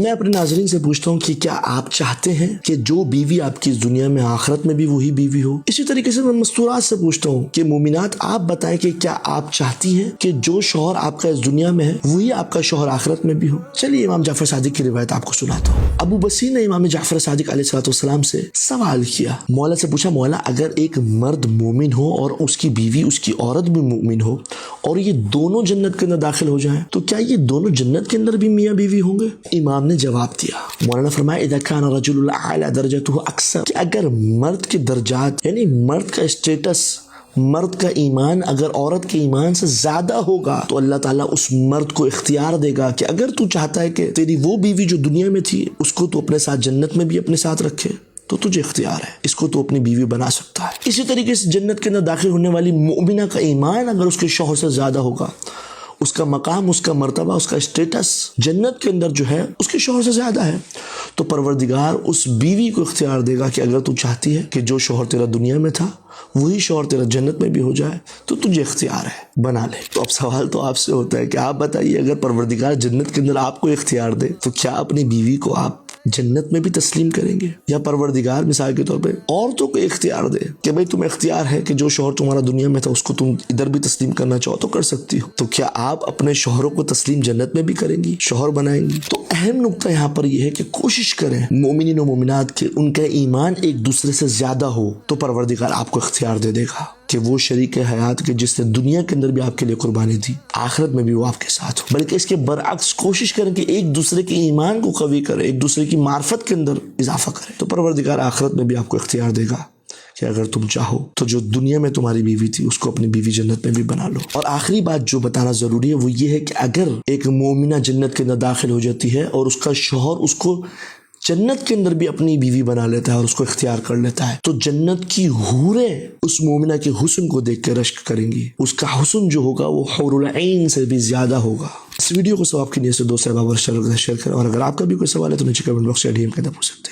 میں اپنے ناظرین سے پوچھتا ہوں کہ کیا آپ چاہتے ہیں کہ جو بیوی آپ کی اس دنیا میں آخرت میں بھی وہی بیوی ہو؟ اسی طریقے سے میں مستورات سے پوچھتا ہوں کہ مومنات آپ بتائیں کہ کیا آپ چاہتی ہیں کہ جو شوہر آپ کا اس دنیا میں ہے وہی آپ کا شوہر آخرت میں بھی ہو؟ چلیے امام جعفر صادق کی روایت آپ کو سناتا ہوں۔ ابو بصیر نے امام جعفر صادق علیہ السلام سے سوال کیا، مولا سے پوچھا، مولا اگر ایک مرد مومن ہو اور اس کی بیوی اس کی عورت بھی مومن ہو اور یہ دونوں جنت کے اندر داخل ہو جائیں تو کیا یہ دونوں جنت کے اندر بھی میاں بیوی ہوں گے؟ امام نے جواب دیا، مولانا فرمایا اذا كان رجل الاعلى درجته اکثر، کہ اگر مرد کے درجات یعنی مرد کا اسٹیٹس، مرد کا ایمان اگر عورت کے ایمان سے زیادہ ہوگا تو اللہ تعالیٰ اس مرد کو اختیار دے گا کہ اگر تو چاہتا ہے کہ تیری وہ بیوی جو دنیا میں تھی اس کو تو اپنے ساتھ جنت میں بھی اپنے ساتھ رکھے تو تجھے اختیار ہے، اس کو تو اپنی بیوی بنا سکتا ہے۔ اسی طریقے سے جنت کے اندر داخل ہونے والی مومنہ کا ایمان اگر اس کے شوہر سے زیادہ ہوگا، اس کا مقام، اس کا مرتبہ، اس کا اسٹیٹس جنت کے اندر جو ہے اس کے شوہر سے زیادہ ہے، تو پروردگار اس بیوی کو اختیار دے گا کہ اگر تو چاہتی ہے کہ جو شوہر تیرا دنیا میں تھا وہی شوہر تیرا جنت میں بھی ہو جائے تو تجھے اختیار ہے، بنا لے۔ تو اب سوال تو آپ سے ہوتا ہے کہ آپ بتائیے اگر پروردگار جنت کے اندر آپ کو اختیار دے تو کیا اپنی بیوی کو آپ جنت میں بھی تسلیم کریں گے؟ یا پروردگار مثال کے طور پہ عورتوں کو اختیار دے کہ بھئی تمہیں اختیار ہے کہ جو شوہر تمہارا دنیا میں تھا اس کو تم ادھر بھی تسلیم کرنا چاہو تو کر سکتی ہو، تو کیا آپ اپنے شوہروں کو تسلیم جنت میں بھی کریں گی، شوہر بنائیں گی؟ تو اہم نقطہ یہاں پر یہ ہے کہ کوشش کریں مومنین و مومنات کے ان کا ایمان ایک دوسرے سے زیادہ ہو تو پروردگار آپ کو اختیار دے دے گا کہ وہ شریک حیات کے جس نے دنیا کے اندر بھی آپ کے لیے قربانی دی آخرت میں بھی وہ آپ کے ساتھ ہو، بلکہ اس کے برعکس کوشش کریں کہ ایک دوسرے کے ایمان کو قوی کریں، ایک دوسرے کی معرفت کے اندر اضافہ کریں، تو پروردگار آخرت میں بھی آپ کو اختیار دے گا کہ اگر تم چاہو تو جو دنیا میں تمہاری بیوی تھی اس کو اپنی بیوی جنت میں بھی بنا لو۔ اور آخری بات جو بتانا ضروری ہے وہ یہ ہے کہ اگر ایک مومنہ جنت کے اندر داخل ہو جاتی ہے اور اس کا شوہر اس کو جنت کے اندر بھی اپنی بیوی بنا لیتا ہے اور اس کو اختیار کر لیتا ہے تو جنت کی حوریں اس مومنہ کے حسن کو دیکھ کے رشک کریں گی، اس کا حسن جو ہوگا وہ حور العین سے بھی زیادہ ہوگا۔ اس ویڈیو کو ثواب کی نیت سے دوست احباب اور شیئر کریں، اور اگر آپ کا بھی کوئی سوال ہے تو نیچے کمنٹ باکس یا ڈی ایم کے اندر پوچھ سکتے ہیں۔